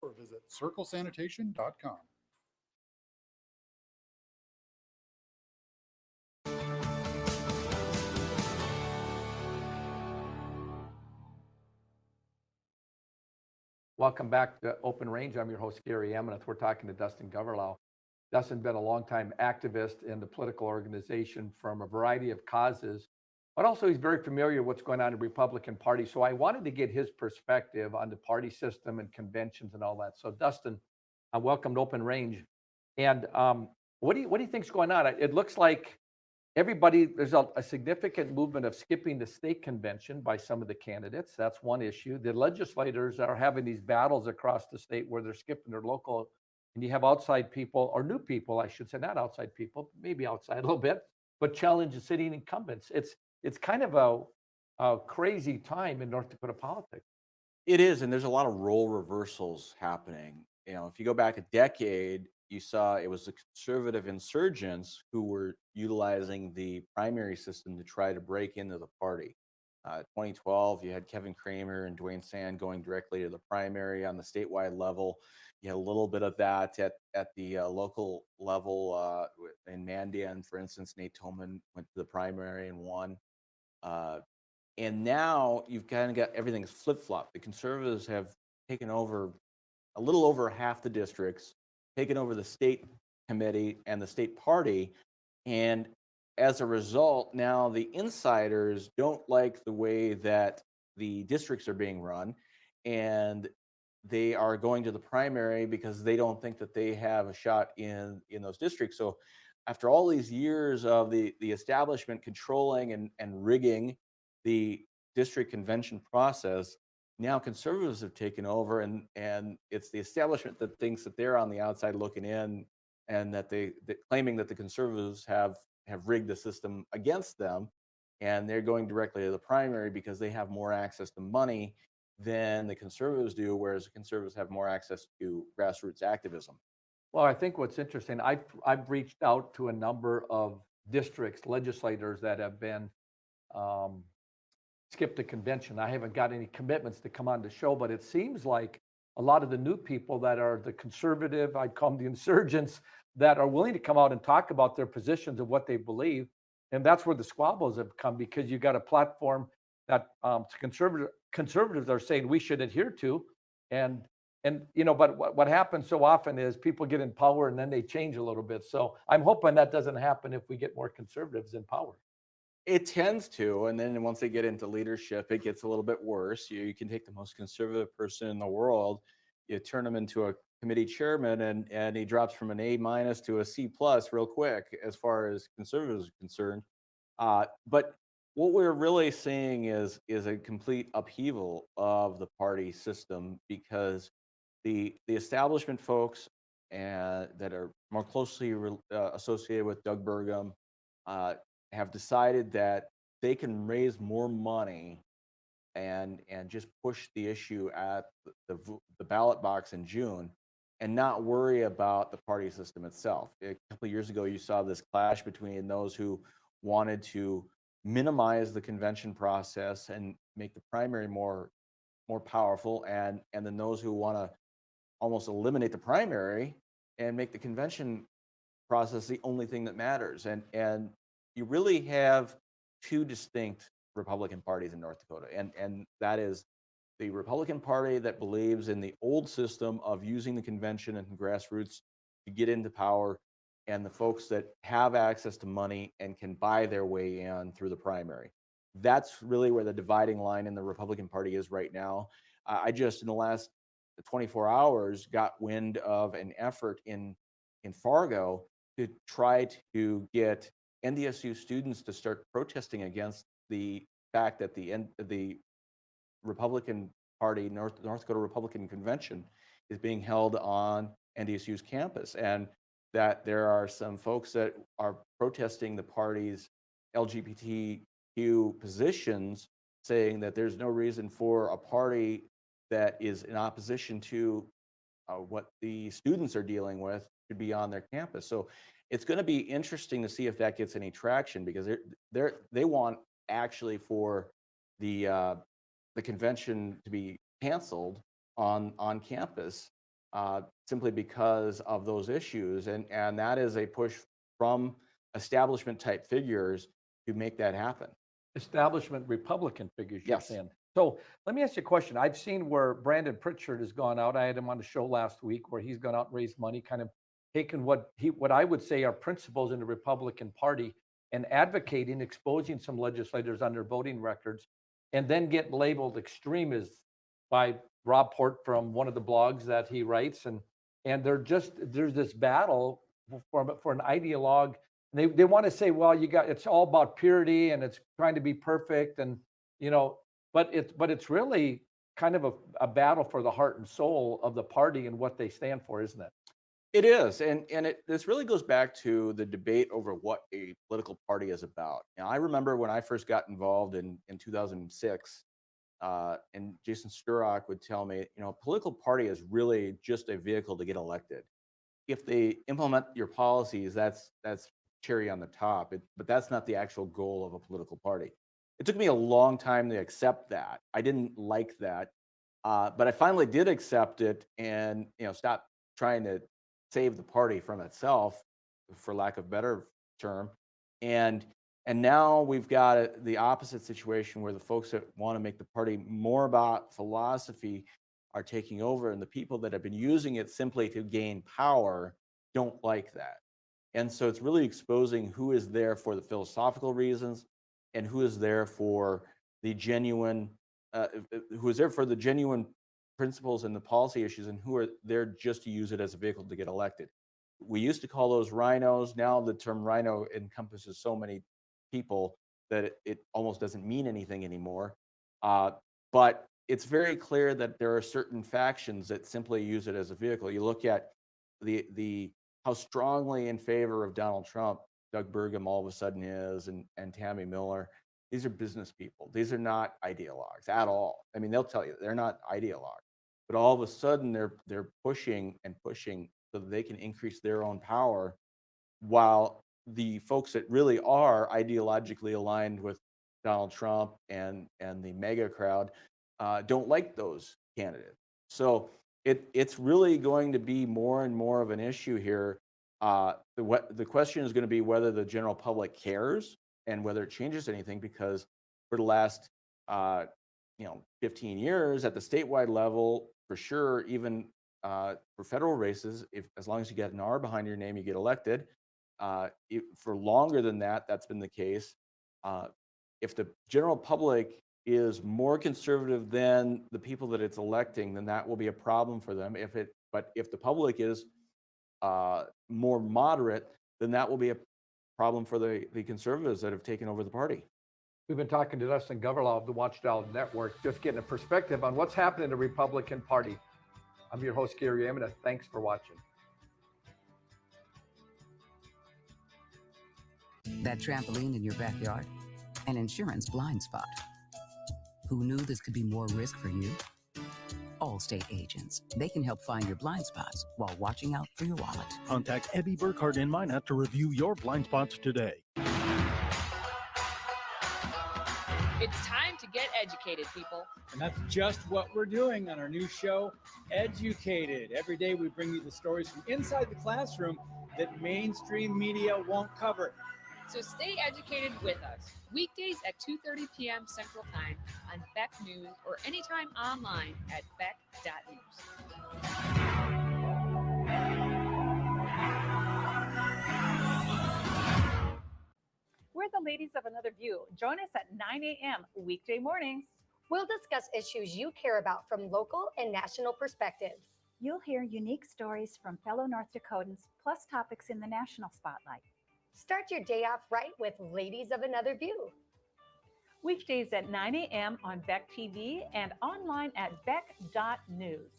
or visit circlesanitation.com. Welcome back to Open Range. I'm your host, Gary Emineth. We're talking to Dustin Gawrylow. Dustin's been a longtime activist in the political organization from a variety of causes, but also he's very familiar with what's going on in the Republican Party. So I wanted to get his perspective on the party system and conventions and all that. So Dustin, welcome to Open Range. And what do you think's going on? It looks like there's a significant movement of skipping the state convention by some of the candidates. That's one issue. The legislators are having these battles across the state where they're skipping their local, and you have outside people, or new people, I should say, not outside people, maybe outside a little bit, but challenge the sitting incumbents. It's kind of a crazy time in North Dakota politics. It is, and there's a lot of role reversals happening. If you go back a decade, you saw it was the conservative insurgents who were utilizing the primary system to try to break into the party. 2012, you had Kevin Kramer and Dwayne Sand going directly to the primary on the statewide level. You had a little bit of that at the local level in Mandan, for instance. Nate Tolman went to the primary and won. And now you've kind of got everything's flip-flopped. The conservatives have taken over a little over half the districts, taken over the state committee and the state party. And as a result, now the insiders don't like the way that the districts are being run. And they are going to the primary because they don't think that they have a shot in those districts. So after all these years of the establishment controlling and rigging the district convention process, now conservatives have taken over, and it's the establishment that thinks that they're on the outside looking in, and that claiming that the conservatives have rigged the system against them, and they're going directly to the primary because they have more access to money than the conservatives do, whereas the conservatives have more access to grassroots activism. Well, I think what's interesting, I've reached out to a number of districts, legislators that have been skipped the convention. I haven't got any commitments to come on the show, but it seems like a lot of the new people that are the conservative, I'd call them the insurgents, that are willing to come out and talk about their positions of what they believe. And that's where the squabbles have come, because you got a platform that conservatives are saying we should adhere to. And but what happens so often is people get in power and then they change a little bit. So I'm hoping that doesn't happen if we get more conservatives in power. It tends to, and then once they get into leadership, it gets a little bit worse. You can take the most conservative person in the world, you turn him into a committee chairman, and he drops from an A- to a C+ real quick as far as conservatives are concerned. But what we're really seeing is a complete upheaval of the party system, because the establishment folks that are more closely associated with Doug Burgum have decided that they can raise more money and just push the issue at the ballot box in June, and not worry about the party system itself. A couple of years ago, you saw this clash between those who wanted to minimize the convention process and make the primary more powerful, and then those who want to almost eliminate the primary and make the convention process the only thing that matters. And you really have two distinct Republican parties in North Dakota, and that is the Republican Party that believes in the old system of using the convention and grassroots to get into power, and the folks that have access to money and can buy their way in through the primary. That's really where the dividing line in the Republican Party is right now. I just, in the last 24 hours, got wind of an effort in Fargo to try to get NDSU students to start protesting against the fact that the Republican Party, North Dakota Republican Convention, is being held on NDSU's campus, and that there are some folks that are protesting the party's LGBTQ positions, saying that there's no reason for a party that is in opposition to what the students are dealing with to be on their campus. So it's going to be interesting to see if that gets any traction, because they want actually for the convention to be canceled on campus, simply because of those issues. And that is a push from establishment type figures to make that happen. Establishment Republican figures, you're Yes. saying. So let me ask you a question. I've seen where Brandon Pritchard has gone out. I had him on the show last week where he's gone out and raised money, kind of taken what I would say are principles in the Republican Party and advocating, exposing some legislators on their voting records, and then get labeled extremists by Rob Port from one of the blogs that he writes. And there's this battle for an ideologue. They want to say, well, it's all about purity and it's trying to be perfect, and but it's really kind of a battle for the heart and soul of the party and what they stand for, isn't it? It is, and this really goes back to the debate over what a political party is about. Now, I remember when I first got involved in 2006, and Jason Sturrock would tell me, a political party is really just a vehicle to get elected. If they implement your policies, that's cherry on the top, but that's not the actual goal of a political party. It took me a long time to accept that. I didn't like that, but I finally did accept it, and stop trying to save the party from itself, for lack of a better term. And now we've got the opposite situation where the folks that want to make the party more about philosophy are taking over, and the people that have been using it simply to gain power don't like that. And so it's really exposing who is there for the philosophical reasons and who is there for the genuine principles and the policy issues, and who are there just to use it as a vehicle to get elected. We used to call those rhinos. Now the term rhino encompasses so many people that it almost doesn't mean anything anymore. But it's very clear that there are certain factions that simply use it as a vehicle. You look at the how strongly in favor of Donald Trump Doug Burgum all of a sudden is, and Tammy Miller. These are business people. These are not ideologues at all. I mean, they'll tell you they're not ideologues, but all of a sudden they're pushing so that they can increase their own power, while the folks that really are ideologically aligned with Donald Trump and the mega crowd don't like those candidates. So it's really going to be more and more of an issue here. The question is going to be whether the general public cares and whether it changes anything, because for the last 15 years at the statewide level, for sure, even for federal races, as long as you get an R behind your name, you get elected. For longer than that, that's been the case. If the general public is more conservative than the people that it's electing, then that will be a problem for them. But if the public is more moderate, then that will be a problem for the conservatives that have taken over the party. We've been talking to Dustin Gawrylow of the Watchdog Network, just getting a perspective on what's happening in the Republican Party. I'm your host, Gary Emineth. Thanks for watching. That trampoline in your backyard? An insurance blind spot. Who knew this could be more risk for you? Allstate agents. They can help find your blind spots while watching out for your wallet. Contact Abby Burkhardt in Minot to review your blind spots today. It's time to get educated, people. And that's just what we're doing on our new show, Educated. Every day we bring you the stories from inside the classroom that mainstream media won't cover. So stay educated with us. Weekdays at 2:30 p.m. Central Time on Beck News, or anytime online at beck.news. We're the ladies of Another View. Join us at 9 a.m. weekday mornings. We'll discuss issues you care about from local and national perspectives. You'll hear unique stories from fellow North Dakotans, plus topics in the national spotlight. Start your day off right with Ladies of Another View. Weekdays at 9 a.m. on Beck TV and online at beck.news.